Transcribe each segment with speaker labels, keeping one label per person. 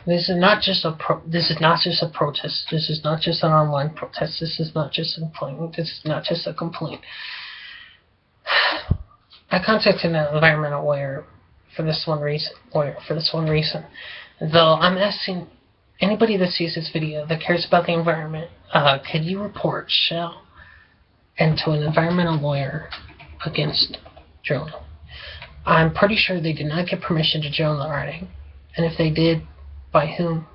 Speaker 1: This is not just this is not just a protest. This is not just an online protest. This is not just a complaint. This is not just a complaint. I contacted an environmental lawyer for this one reason. Though I'm asking anybody that sees this video that cares about the environment, could you report Shell and to an environmental lawyer against drilling? I'm pretty sure they did not get permission to drill in the Arctic, and if they did, by whom?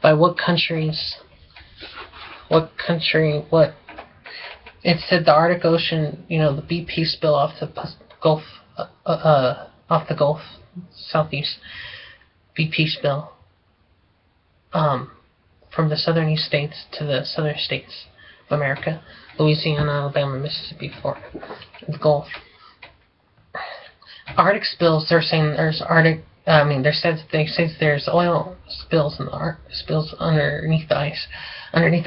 Speaker 1: By what countries? What country? What? It said the Arctic Ocean. You know, the BP spill off the Gulf, off the Gulf southeast. BP spill. From the southern east states to the southern states of America, Louisiana, Alabama, Mississippi, Florida, the Gulf. Arctic spills. They're saying there's Arctic. They say there's oil spills in the spills underneath the ice, in the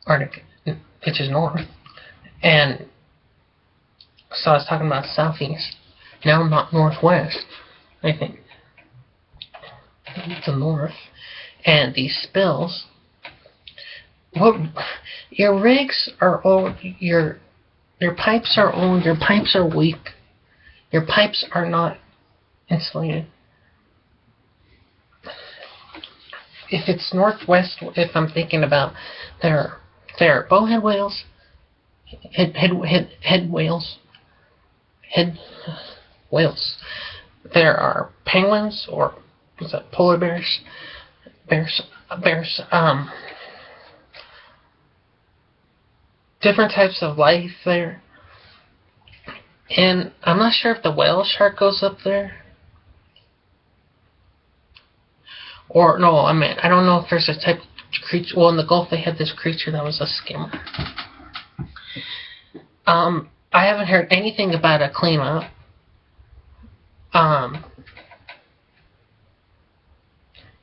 Speaker 1: Arctic, which is north. And so I was talking about southeast. Now not northwest. I think the north, and these spills. What your rigs are old. Your pipes are old. Your pipes are weak. Your pipes are not insulated. If it's northwest, if I'm thinking about there are bowhead whales, head whales. There are penguins, or is that polar bears? Different types of life there. And I'm not sure if the whale shark goes up there. Or, no, I don't know if there's a type of creature. Well, in the Gulf they had this creature that was a skimmer. I haven't heard anything about a cleanup.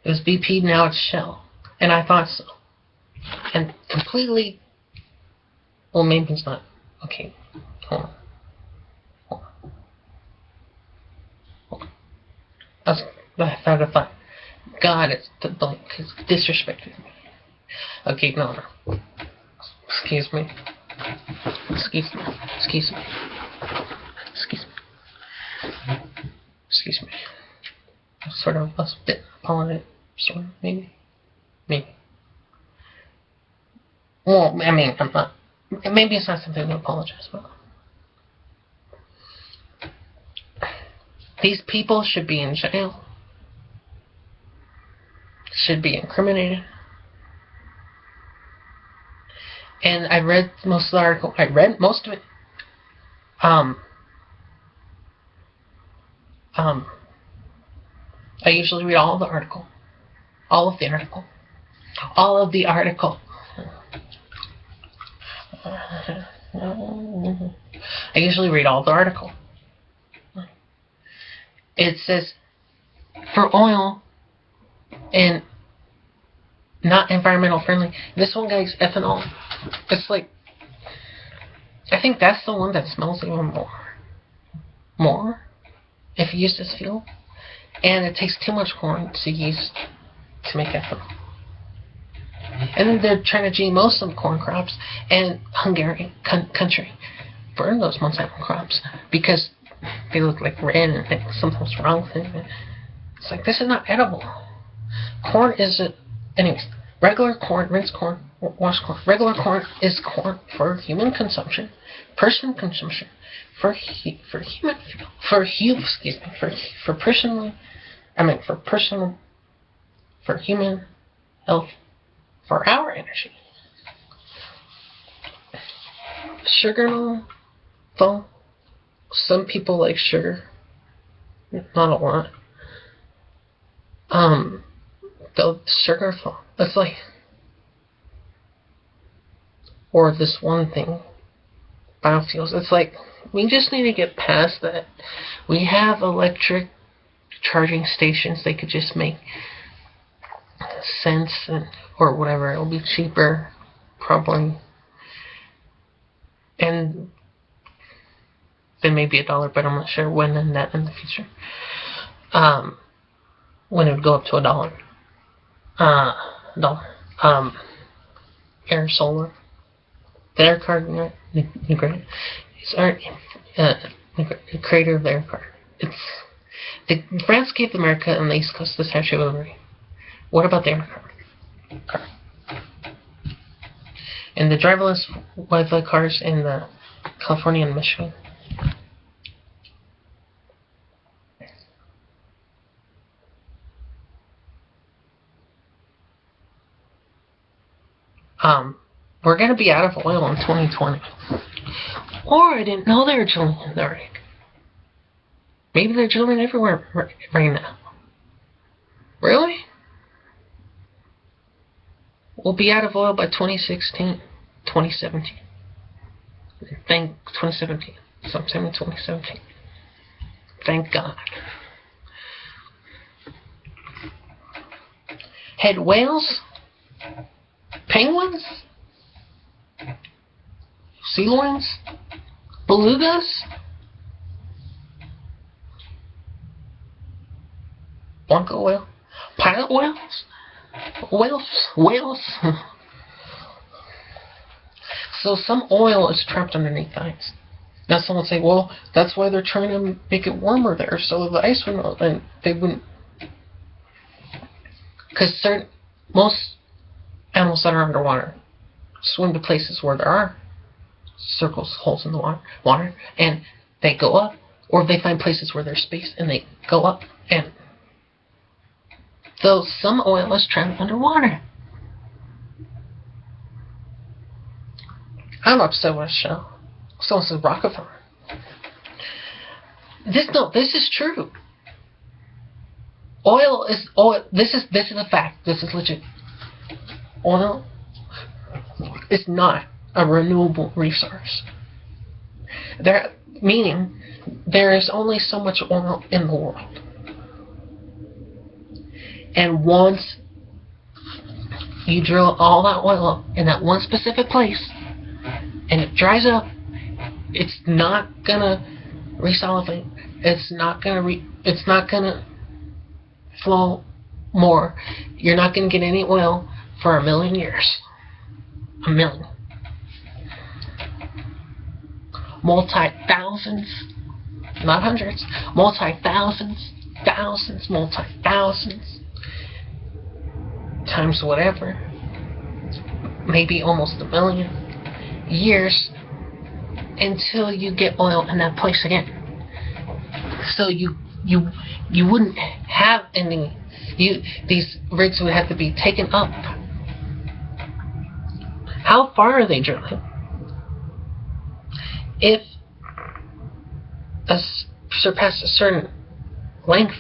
Speaker 1: It was BP, now it's Shell. And I thought so. And completely... Well, maybe it's not. Okay, hold on. I thought, God, it's disrespected me. Okay, no. Excuse me. Sort of a bit apologetic, sort of, maybe. Well, I'm not. Maybe it's not something to apologize about. These people should be in jail. Should be incriminated. And I read most of the article. I read most of it. I usually read all of the article. All of the article. I usually read all the article. It says, for oil and not environmental friendly. This one guy's ethanol. It's like, I think that's the one that smells even more if you use this fuel. And it takes too much corn to use to make ethanol. And then they're trying to GMO some corn crops, and Hungarian country burn those Monsanto crops because they look like red and something's wrong with it. It's like, this is not edible. Corn isn't... Anyways, regular corn, rinsed corn, washed corn. Regular corn is corn for human consumption, personal consumption, for human health, for our energy. Sugar, though, some people like sugar, not a lot. The sugar, that's like, or this one thing, biofuels. It's like, we just need to get past that. We have electric charging stations they could just make cents or whatever. It'll be cheaper, probably, and then maybe $1, but I'm not sure when in the future. When it would go up to $1. Dollar. Air Solar. The air card, Negreira. He's the creator of the air card. France gave America on the East Coast the Statue of Liberty. What about the air card? And the driverless Wi-Fi cars in the California and Michigan. We're going to be out of oil in 2020. Or I didn't know they were drilling in the Arctic. Maybe they're drilling everywhere right now. Really? We'll be out of oil by 2017. Thank 2017. Sometime in 2017. Thank God. Had whales? Penguins? Sea lions? Belugas? Blanco whale? Pilot whales? Whales? So some oil is trapped underneath the ice. Now someone will say, well, that's why they're trying to make it warmer there, so the ice would melt, and they wouldn't. Because most animals that are underwater swim to places where there are holes in the water, and they go up, or they find places where there's space and they go up, and so some oil is trapped underwater. I'm upset with a show. Someone says Rockefeller. This is true. Oil is oil. This is a fact. This is legit. Oil is not a renewable resource. Meaning there is only so much oil in the world. And once you drill all that oil up in that one specific place and it dries up, it's not gonna resolidate. It's not gonna flow more. You're not gonna get any oil for 1,000,000 years. 1,000,000. Multi-thousands, not hundreds, multi-thousands, thousands, multi-thousands, times whatever, maybe almost 1,000,000 years until you get oil in that place again. So you wouldn't have any. These rigs would have to be taken up. How far are they drilling? If surpass a certain length,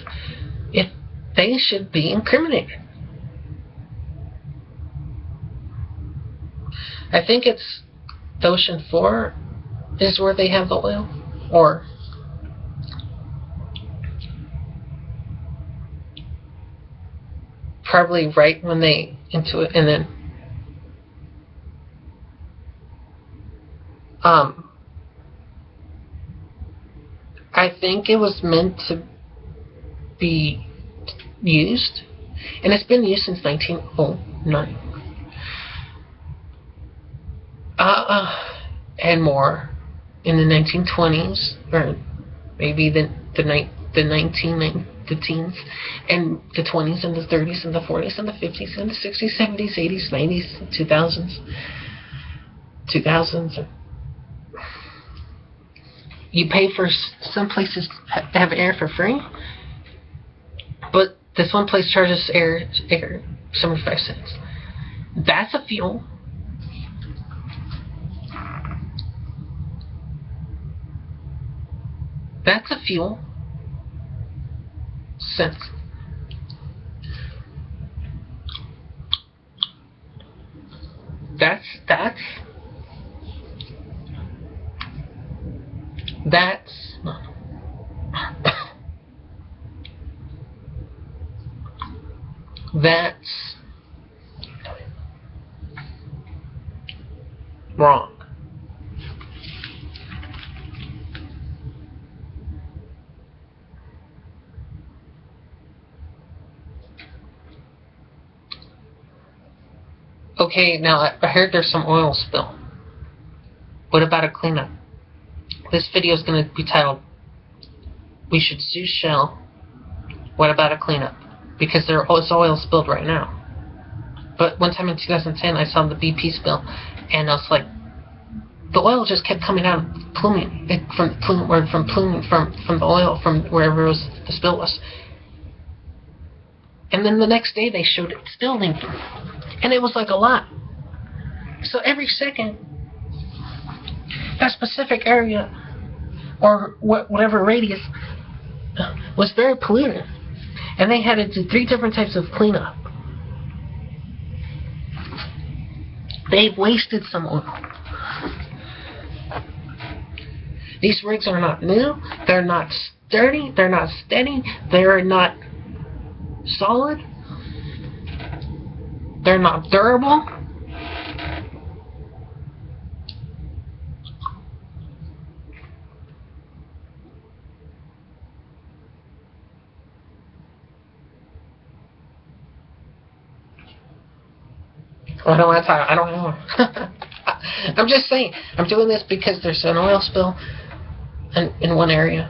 Speaker 1: if they should be incriminated. I think it's the Ocean 4 is where they have the oil, or probably right when they into it, and then I think it was meant to be used, and it's been used since 1909. And more in the 1920s, or maybe the teens, and the 20s, and the 30s, and the 40s, and the 50s, and the 60s, 70s, 80s, 90s, 2000s. You pay for some places to have air for free, but this one place charges air 75 cents. That's a fuel. That's a fuel sense. That's wrong. Okay, now I heard there's some oil spill. What about a cleanup? This video is going to be titled, "We Should Sue Shell. What about a cleanup?" Because there is oil spilled right now. But one time in 2010, I saw the BP spill, and I was like, the oil just kept coming out, pluming from the oil from wherever the spill was. And then the next day they showed it spilling, and it was like a lot. So every second, that specific area or whatever radius was very polluted, and they had to do 3 different types of cleanup. They've wasted some oil. These rigs are not new, they're not sturdy, they're not steady, they're not solid, they're not durable. I don't want to talk. I don't know. I'm just saying. I'm doing this because there's an oil spill in one area.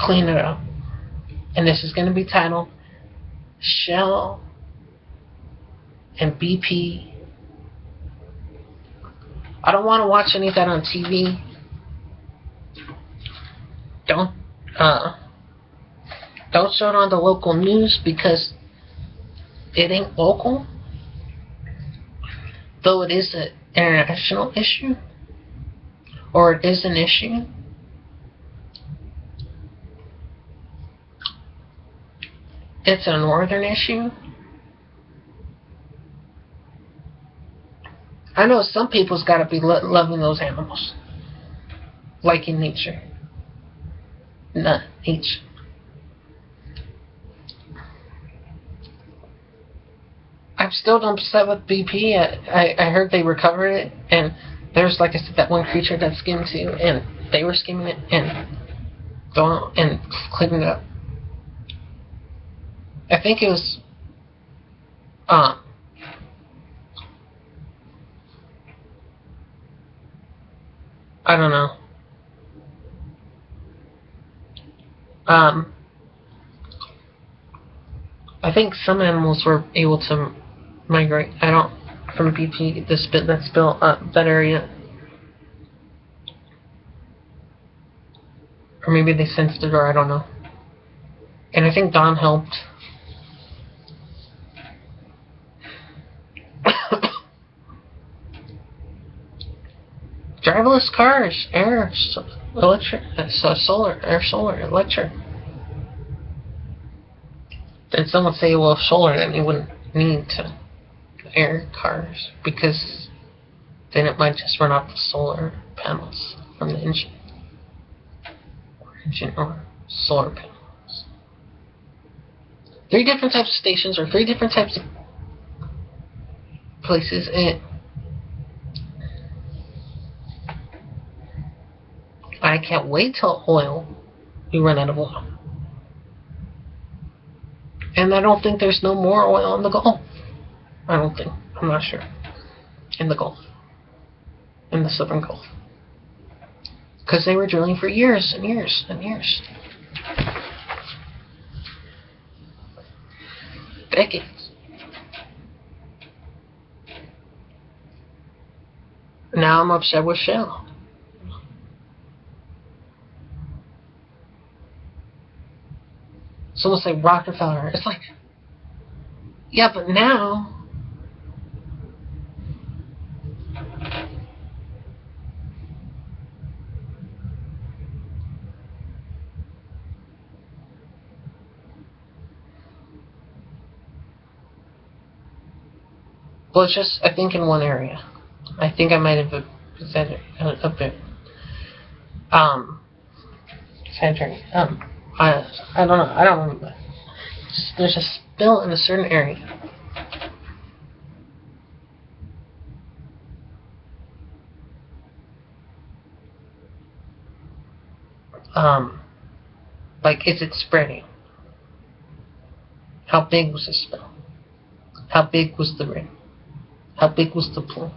Speaker 1: Clean it up. And this is going to be titled Shell and BP. I don't want to watch any of that on TV. Don't show it on the local news because it ain't local. Though it is an international issue, or it is an issue, it's a northern issue. I know some people's got to be loving those animals, liking nature, not nature. I'm still upset with BP. I heard they recovered it, and there's, like I said, that one creature that skimmed too, and they were skimming it and throwing and cleaning it up. I think it was I don't know. I think some animals were able to migrate. From BP, that spill that area, or maybe they sensed it, or I don't know. And I think Don helped. Driverless cars, electric, solar, electric. And some would say, well, if solar, then you wouldn't need to air cars, because then it might just run off the solar panels from the engine or solar panels. 3 different types of stations, or 3 different types of places. And I can't wait till we run out of oil. And I don't think there's no more oil in the Gulf. I don't think. I'm not sure. In the Gulf. In the Southern Gulf. Because they were drilling for years and years and years. Decades. Now I'm upset with Shell. Someone say Rockefeller. It's like, yeah, but now well, it's just, I think in one area. I think I might have said it a bit. Exaggerating. I don't know. I don't remember. There's a spill in a certain area. Like, is it spreading? How big was the spill? How big was the ring? How big was the pool?